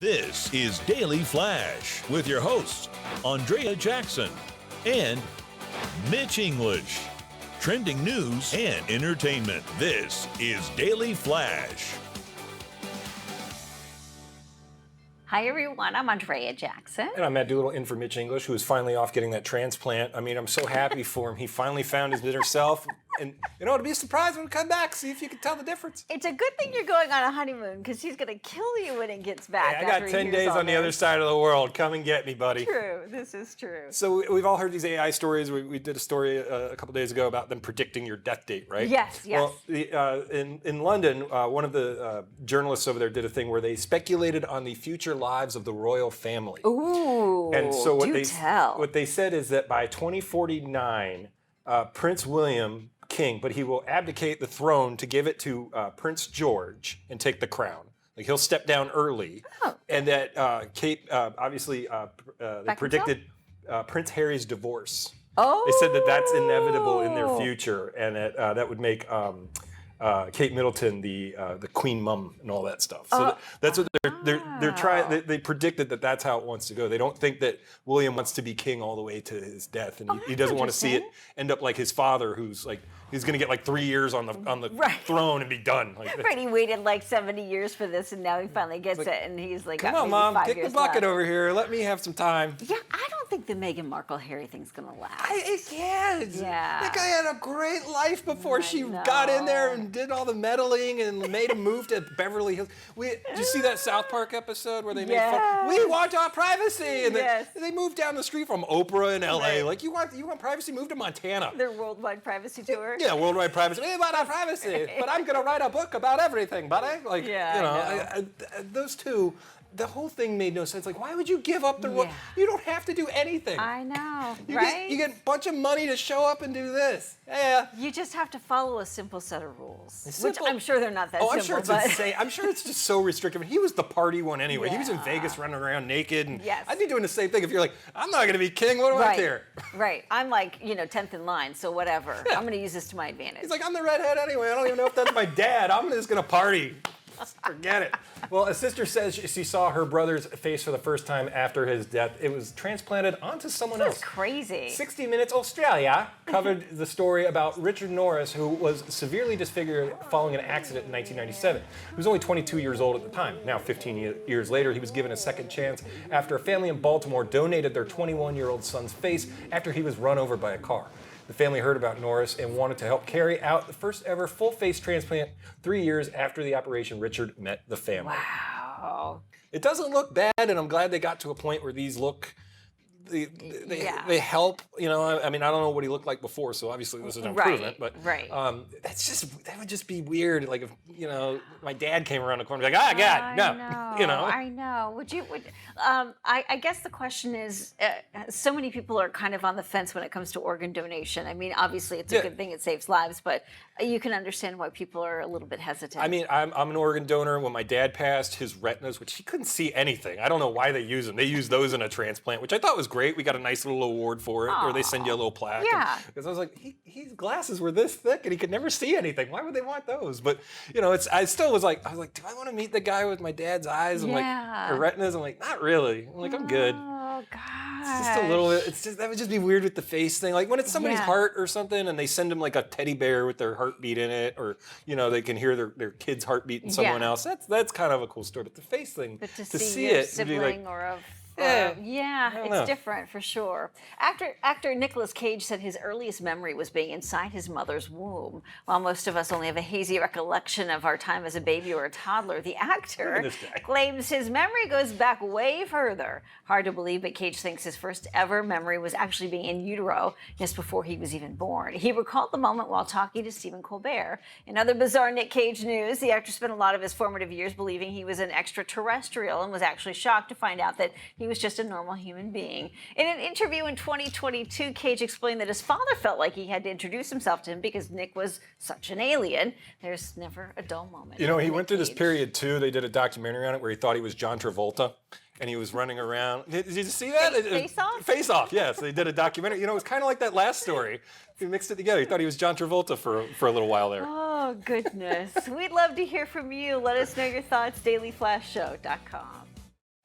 This is Daily Flash with your hosts, Andrea Jackson and Mitch English. Trending news and entertainment. This is Daily Flash. Hi, everyone. I'm Andrea Jackson. And I'm Matt Doolittle in for Mitch English, who is finally off getting that transplant. I mean, I'm so happy for him. He finally found his inner self. And, you know, it'll be a surprise when we come back. See if you can tell the difference. It's a good thing you're going on a honeymoon because he's going to kill you when he gets back. Hey, I got 10 days on the other side of the world. Come and get me, buddy. True. This is true. So we've all heard these AI stories. We did a story a couple days ago about them predicting your death date, right? Yes, yes. Well, in London, one of the journalists over there did a thing where they speculated on the future lives of the royal family. Ooh, and so what they said is that by 2049, Prince William king, but he will abdicate the throne to give it to Prince George and take the crown. Like he'll step down early, and that Kate obviously they predicted Prince Harry's divorce. Oh, they said that that's inevitable in their future, and that would make Kate Middleton the queen mum and all that stuff. So that's what they're trying. They predicted that that's how it wants to go. They don't think that William wants to be king all the way to his death, and he doesn't want to see it end up like his father, who's like he's going to get like 3 years on the throne and be done. Like, right, he waited like 70 years for this, and now he finally gets it, and he's like, "Come on, Mom, kick the bucket over here. Let me have some time." Yeah, I don't think the Meghan Markle-Harry thing's going to last. It can't. Yeah. That guy had a great life before she got in there and did all the meddling and made him move to Beverly Hills. Did you see that South Park episode where they made fun? We want our privacy, and they moved down the street from Oprah in L.A. Right. Like you want privacy? Move to Montana. Their worldwide privacy tour. Yeah, worldwide privacy. We want our privacy, but I'm gonna write a book about everything, buddy. Like those two. The whole thing made no sense. Like, why would you give up the role? You don't have to do anything. I know, you get a bunch of money to show up and do this. Yeah. You just have to follow a simple set of rules, which I'm sure they're not that simple. I'm sure it's insane. I'm sure it's just so restrictive. He was the party one anyway. He was in Vegas running around naked. And I'd be doing the same thing if you're like, I'm not going to be king. What do I care? Right. I'm like, 10th in line, so whatever. I'm going to use this to my advantage. He's like, I'm the redhead anyway. I don't even know if that's my dad. I'm just going to party. Forget it. Well, a sister says she saw her brother's face for the first time after his death. It was transplanted onto someone else. That's crazy. 60 Minutes Australia covered the story about Richard Norris, who was severely disfigured following an accident in 1997. He was only 22 years old at the time. Now, 15 years later, he was given a second chance after a family in Baltimore donated their 21-year-old son's face after he was run over by a car. The family heard about Norris and wanted to help carry out the first ever full face transplant. 3 years after the operation, Richard met the family. Wow. It doesn't look bad, and I'm glad they got to a point where these look, they help. I mean, I don't know what he looked like before, so obviously this is an improvement. But that would just be weird. Like if my dad came around the corner, and be like, God, no. I know. I guess the question is, so many people are kind of on the fence when it comes to organ donation. I mean, obviously it's a good thing; it saves lives, but you can understand why people are a little bit hesitant. I mean, I'm an organ donor. When my dad passed, his retinas, which he couldn't see anything. I don't know why they use them. They use those in a transplant, which I thought was great. We got a nice little award for it, or they send you a little plaque. Yeah. Because I was like, his glasses were this thick, and he could never see anything. Why would they want those? But I still was like, do I want to meet the guy with my dad's eyes and or retinas? I'm like, not really. I'm like, I'm good. Oh gosh. It's just a little bit. That would just be weird with the face thing. Like when it's somebody's heart or something, and they send them like a teddy bear with their heartbeat in it, or they can hear their kid's heartbeat in someone else. That's kind of a cool story. But the face thing, but to see your it, sibling or of. It's different for sure. Actor Nicolas Cage said his earliest memory was being inside his mother's womb. While most of us only have a hazy recollection of our time as a baby or a toddler, the actor claims his memory goes back way further. Hard to believe, but Cage thinks his first ever memory was actually being in utero just before he was even born. He recalled the moment while talking to Stephen Colbert. In other bizarre Nick Cage news, the actor spent a lot of his formative years believing he was an extraterrestrial and was actually shocked to find out that he was just a normal human being. In an interview in 2022, Cage explained that his father felt like he had to introduce himself to him because Nick was such an alien. There's never a dull moment. He went through this period too. They did a documentary on it where he thought he was John Travolta. And he was running around. Did you see that? Face Off? Face Off, yes. They did a documentary. It was kind of like that last story. He mixed it together. He thought he was John Travolta for a little while there. Oh, goodness. We'd love to hear from you. Let us know your thoughts. dailyflashshow.com.